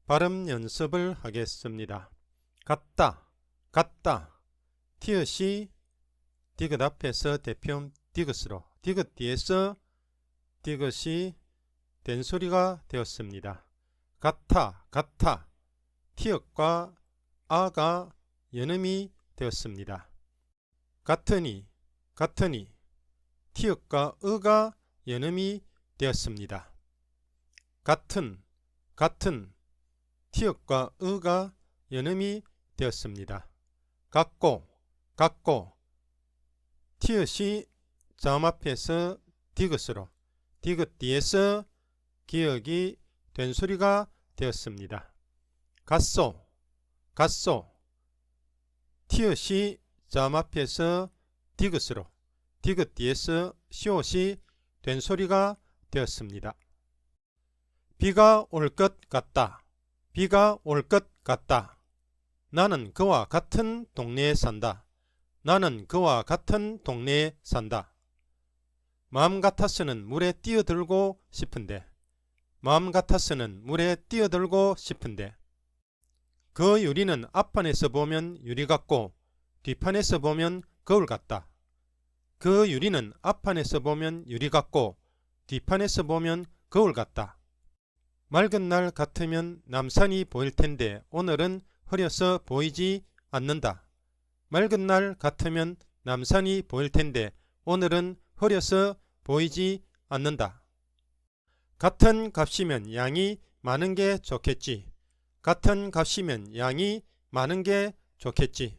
발음 연습을 하겠습니다. 같다, 같다. 티읕이 디귿 앞에서 대표음 디귿으로, 디귿 뒤에서 디귿이 된소리가 되었습니다. 같아, 같아. 티읕과 아가 연음이 되었습니다. 같으니, 같으니. 티읕과 으가 연음이 되었습니다. 같은, 같은. 티읕과 으가 연음이 되었습니다. 같고, 같고. 티읕이 자음 앞에서 디귿으로, 디귿 뒤에서 기역이 된소리가 되었습니다. 같소, 같소. 티읕이 자음 앞에서 디귿으로, 디귿 뒤에서 시옷이 된소리가 되었습니다. 비가 올 것 같다. 비가 올 것 같다. 나는 그와 같은 동네에 산다. 나는 그와 같은 동네에 산다. 마음 같아서는 물에 뛰어들고 싶은데, 마음 같아서는 물에 뛰어들고 싶은데. 그 유리는 앞판에서 보면 유리 같고 뒷판에서 보면 거울 같다. 그 유리는 앞판에서 보면 유리 같고 뒷판에서 보면 거울 같다. 맑은 날 같으면 남산이 보일 텐데 오늘은 흐려서 보이지 않는다. 맑은 날 같으면 남산이 보일 텐데 오늘은 흐려서 보이지 않는다. 같은 값이면 양이 많은 게 좋겠지. 같은 값이면 양이 많은 게 좋겠지.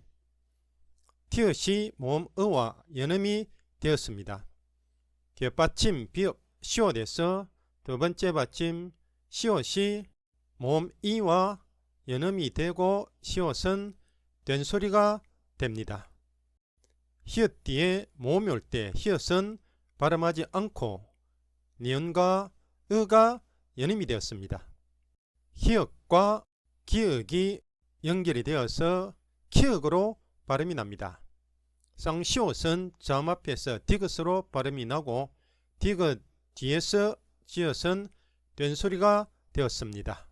티읕이 모음 어와 연음이 되었습니다. 뒷받침 비읍 시옷에서 두 번째 받침 시옷이 모음 이와 연음이 되고 시옷은 된소리가 됩니다. 히읗 뒤에 모음이 올 때 히읗은 발음하지 않고 니은과 으가 연음이 되었습니다. 히읗과 기역이 연결이 되어서 키읔으로 발음이 납니다. 쌍시옷은 자음 앞에서 디귿으로 발음이 나고 디귿 뒤에서 지읒은 된소리가 되었습니다.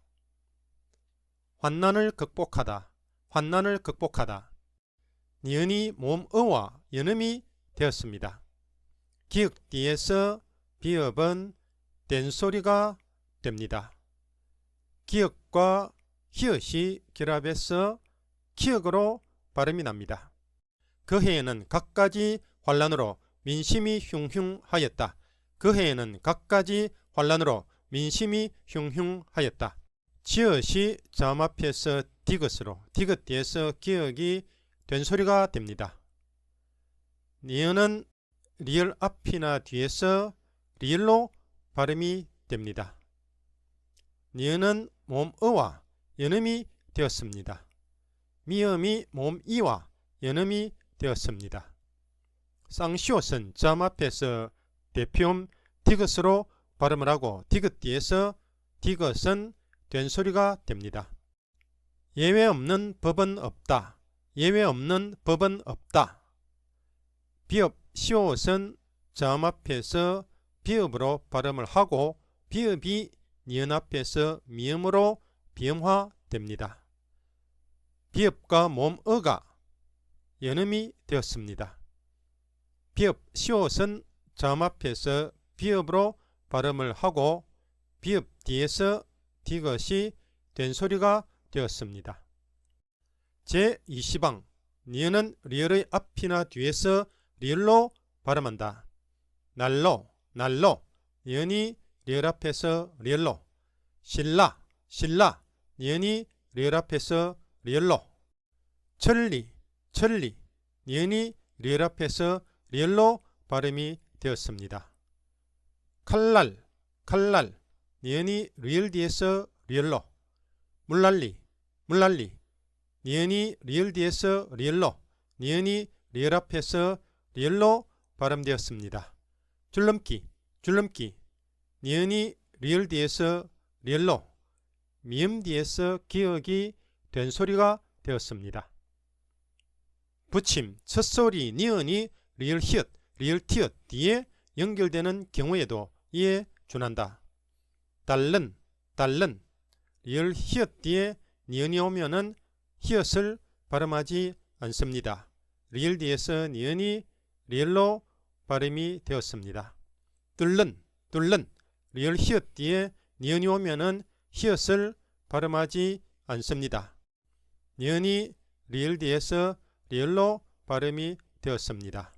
환난을 극복하다, 환난을 극복하다. 니은이 모음 어와 연음이 되었습니다. 기역 뒤에서 비읍은 된소리가 됩니다. 기역과 히읗이 결합해서 키읔으로 발음이 납니다. 그 해에는 갖가지 환란으로 민심이 흉흉하였다. 그 해에는 갖가지 환란으로 민심이 흉흉하였다. 지읒이 자음 앞에서 디귿으로, 디귿 뒤에서 기역이 된소리가 됩니다. 니은은 리을 앞이나 뒤에서 리을로 발음이 됩니다. 니은은 모음 어와 연음이 되었습니다. 미음이 모음 이와 연음이 되었습니다. 쌍시옷은 자음 앞에서 대표음 디귿으로 발음을 하고 디귿 뒤에서 디귿은 된소리가 됩니다. 예외 없는 법은 없다. 예외 없는 법은 없다. 비읍 시옷은 자음 앞에서 비읍으로 발음을 하고 비읍이 니은 앞에서 미음으로 비음화됩니다. 비읍과 모음 어가 연음이 되었습니다. 비읍 시옷은 자음 앞에서 비읍으로 발음을 하고 비읍 뒤에서 디귿이 된소리가 되었습니다. 제20항 니은은 리을의 앞이나 뒤에서 리을로 발음한다. 날로, 날로. 니은이 리을 앞에서 리을로. 신라, 신라. 니은이 리을 앞에서 리을로. 천리, 천리. 니은이 리을 앞에서 리을로 발음이 되었습니다. 칼날, 칼날. 니은이 리을 뒤에서 리을로. 물난리, 물난리. 니은이 리을 뒤에서 리을로. 니은이 리을 앞에서 리을로 발음되었습니다. 줄넘기, 줄넘기. 니은이 리을 뒤에서 리을로, 미음 뒤에서 기역이 된소리가 되었습니다. 붙임, 첫소리 니은이 리을 히읗, 리을 티읕 뒤에 연결되는 경우에도 이에 준한다. 달른, 달른. 리을 히읗 뒤에 니은이 오면은 히읗을 발음하지 않습니다. 리을 뒤에서 니은이 리을로 발음이 되었습니다. 뚫는, 뚫는, 리을 히읗 뒤에 니은이 오면은 히읗을 발음하지 않습니다. 니은이 리을 뒤에서 리을로 발음이 되었습니다.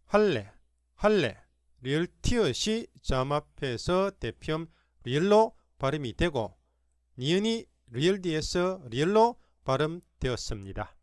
할래, 할래, 리을 티읕이 점 앞에서 대표음 리을로 발음이 되고 니은이 리을 뒤에서 리을로 발음되었습니다.